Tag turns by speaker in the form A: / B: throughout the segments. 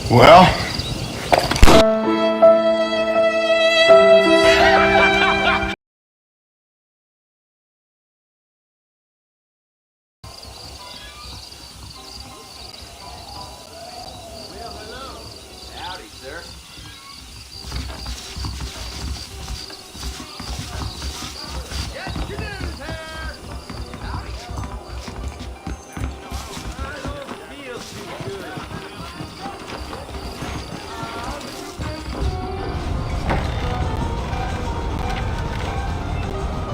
A: Well?
B: Howdy, sir. Get your news here! Howdy. I don't feel too good.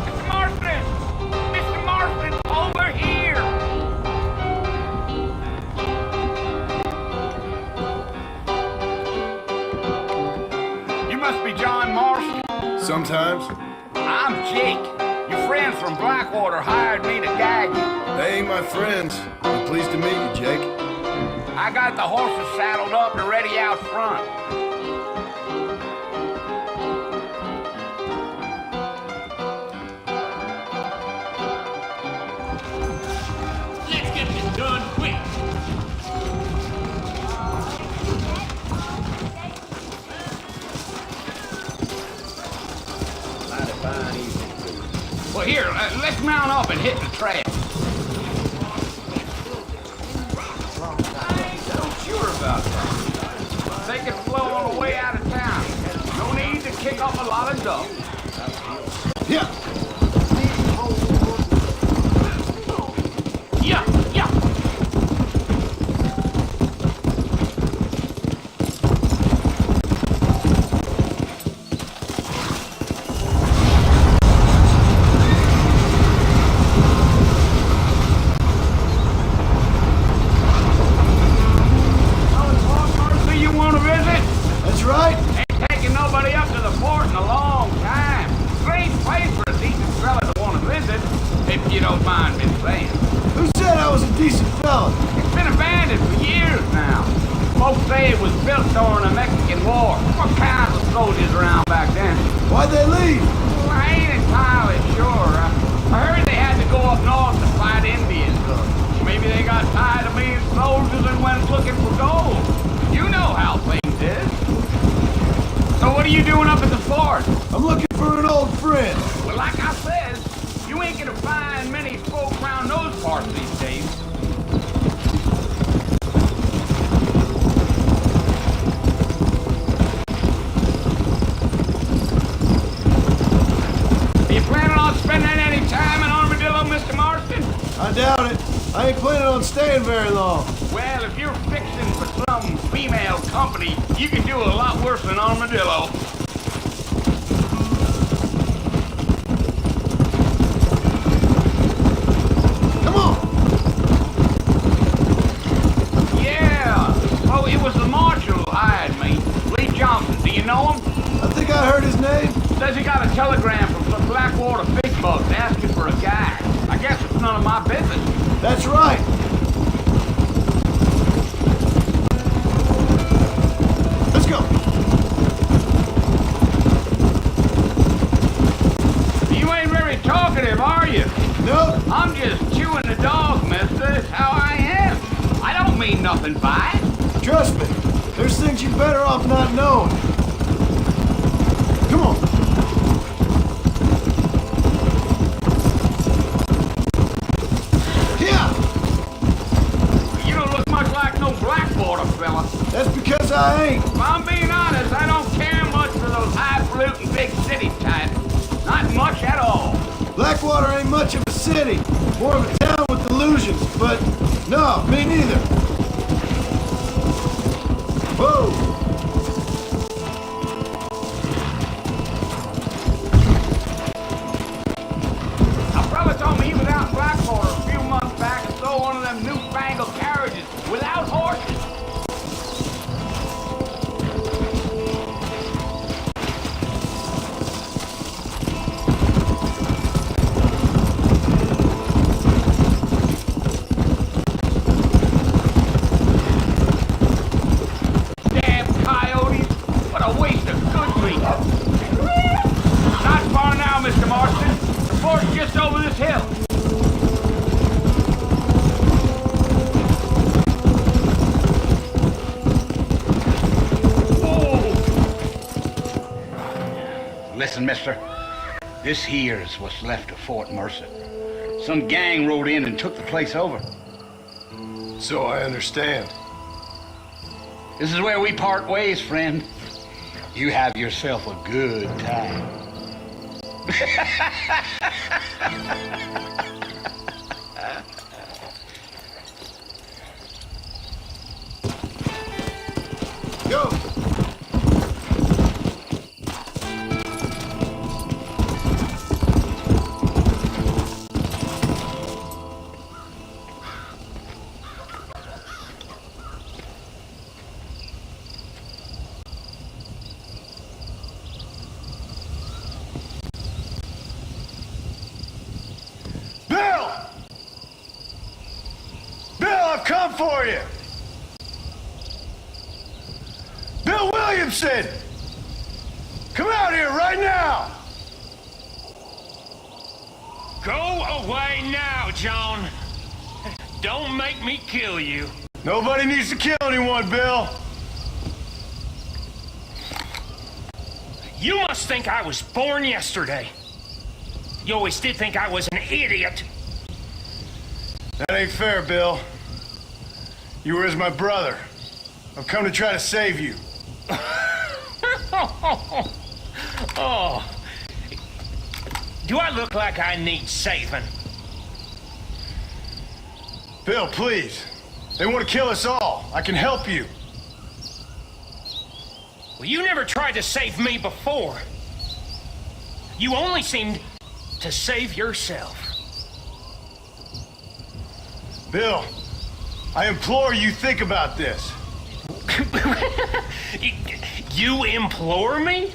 B: Mr. Marston! Mr. Marston, over here! You must be John Marston.
A: Sometimes.
B: I'm Jake. Your friends from Blackwater hired me to guide you.
A: They ain't my friends. I'm pleased to meet you, Jake.
B: I got the horses saddled up and ready out front. Let's get this done quick. Mighty fine evening. Well, here, let's mount up and hit the trail. I ain't so sure about that. Take it slow on the way out of town. No need to kick up a lot of dust.
A: Yeah.
B: Yeah, yeah. Mercy, you want to visit?
A: That's right.
B: Ain't taking nobody up to the fort in a long time. Strange place for a decent fella to want to visit, if you don't mind me saying.
A: Who said I was a decent fella?
B: It's been abandoned for years now. Folks say it was built during the Mexican War. What kinds of soldiers around back then?
A: Why'd they leave?
B: Well, I ain't entirely sure. I heard they had to go up north to fight Indians. Maybe they got tired of being soldiers and went looking for gold. You know how things is. So what are you doing up at the fort?
A: I'm looking for an old friend.
B: Well, like I said, you ain't gonna find many folk around those parts these days. Are you planning on spending any time in Armadillo, Mr. Marston?
A: I doubt it. I ain't planning on staying very long.
B: Well, if you're fixing for some female company, you can do a lot worse than Armadillo.
A: Come on.
B: Yeah. Oh, it was the marshal who hired me. Lee Johnson. Do you know him?
A: I think I heard his name.
B: Says he got a telegram from some Blackwater big bucks asking for a guy. I guess it's none of my business.
A: That's right. Let's go.
B: You ain't very talkative, are you?
A: No.
B: I'm just chewing the dog, mister. That's how I am. I don't mean nothing by it.
A: Trust me. There's things you're better off not knowing. Come on. Yeah.
B: You don't look much like no Blackwater fella.
A: That's because I ain't.
B: If I'm being honest, I don't care much for those highfalutin big city types. Not much at all.
A: Blackwater ain't much of a city. More of a town with illusions, but no, me neither. Whoa.
B: A fella told me he was out in Blackwater a few months back and saw one of them newfangled carriages without horses.
C: Listen, mister. This here's what's left of Fort Mercer. Some gang rode in and took the place over.
A: So I understand.
C: This is where we part ways, friend. You have yourself a good time.
A: Go! Bill! Bill, I've come for you! Bill Williamson! Come out here right now!
D: Go away now, John. Don't make me kill you.
A: Nobody needs to kill anyone, Bill.
D: You must think I was born yesterday. You always did think I was an idiot.
A: That ain't fair, Bill. You were as my brother. I've come to try to save you.
D: Oh. Do I look like I need saving?
A: Bill, please. They want to kill us all. I can help you.
D: Well, you never tried to save me before. You only seemed to save yourself.
A: Bill, I implore you, think about this.
D: You implore me?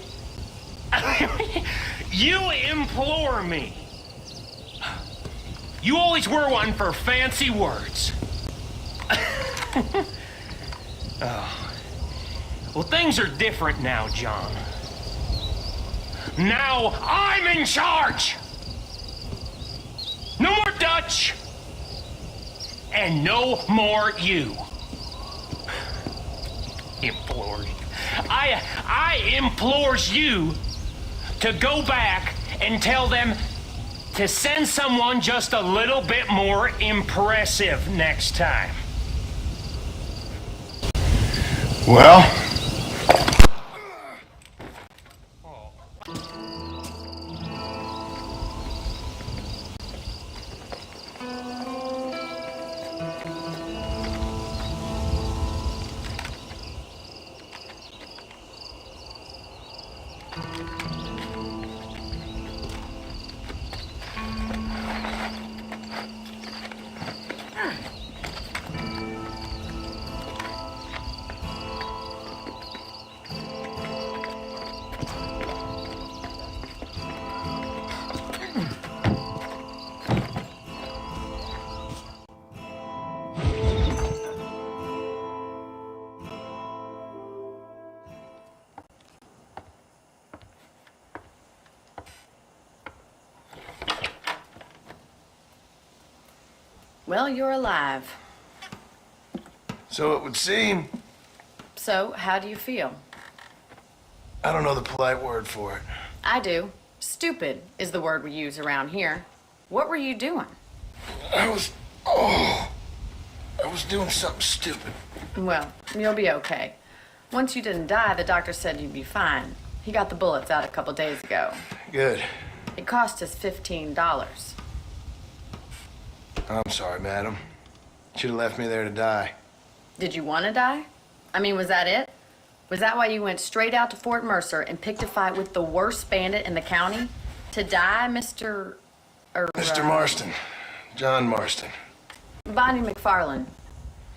D: You implore me. You always were one for fancy words. Oh. Well, things are different now, John. Now I'm in charge. No more Dutch. And no more you. Implored. I implores you to go back and tell them to send someone just a little bit more impressive next time.
A: Well?
E: Well, you're alive.
A: So it would seem.
E: So, how do you feel?
A: I don't know the polite word for it.
E: I do. Stupid is the word we use around here. What were you doing?
A: I was doing something stupid.
E: Well, you'll be okay. Once you didn't die, the doctor said you'd be fine. He got the bullets out a couple days ago.
A: Good.
E: It cost us $15.
A: I'm sorry, madam. Should have left me there to die.
E: Did you want to die? I mean, was that it? Was that why you went straight out to Fort Mercer and picked a fight with the worst bandit in the county? To die, Mr.
A: Mr. Marston. John Marston.
E: Bonnie McFarland.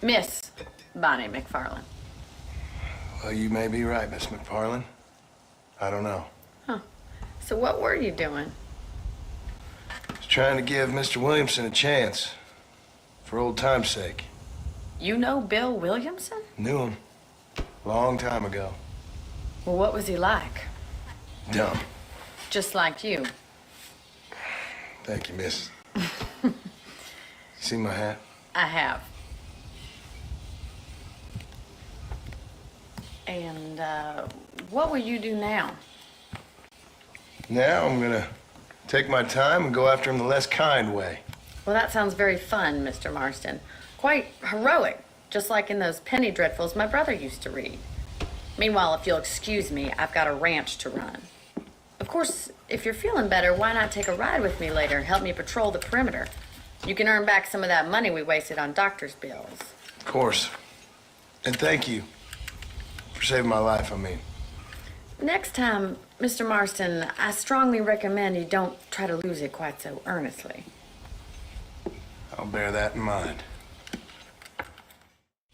E: Miss Bonnie McFarland.
A: Well, you may be right, Miss McFarland. I don't know.
E: Huh. So what were you doing?
A: Was trying to give Mr. Williamson a chance. For old time's sake.
E: You know Bill Williamson?
A: Knew him. Long time ago.
E: Well, what was he like?
A: Dumb.
E: Just like you.
A: Thank you, miss. See my hat?
E: I have. And, what will you do now?
A: Now I'm gonna take my time and go after him the less kind way.
E: Well, that sounds very fun, Mr. Marston. Quite heroic, just like in those penny dreadfuls my brother used to read. Meanwhile, if you'll excuse me, I've got a ranch to run. Of course, if you're feeling better, why not take a ride with me later and help me patrol the perimeter? You can earn back some of that money we wasted on doctor's bills.
A: Of course. And thank you for saving my life, I mean.
E: Next time, Mr. Marston, I strongly recommend you don't try to lose it quite so earnestly.
A: I'll bear that in mind.